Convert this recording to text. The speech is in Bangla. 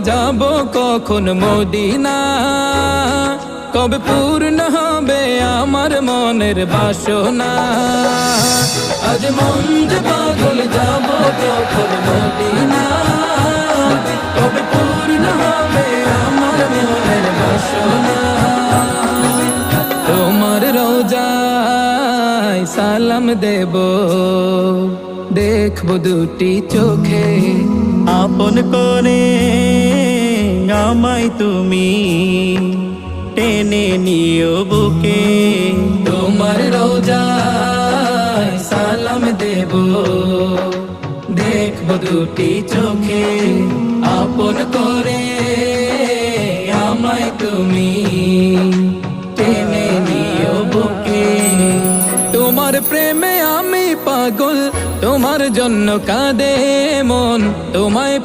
যাব কখন মদিনা, কবে পূর্ণ হবে আমার মনের বাসনা। আজ মন যে পাগল যাব কখন মদিনা, কবে পূর্ণ হবে আমার মনের বাসনা। তোমার রোজায় সালাম দেব, দেখব দুটি চোখে, আপন করে আমায় তুমি টেনে নিও বুকে। তোমার রোজায় সালাম দেব, দেখব দুটি চোখে, আপন করে আমায় তুমি টেনে নিও বুকে। তোমার প্রেমে আমি পাগল, তোমার জন্য কাঁদে মন, তোমায়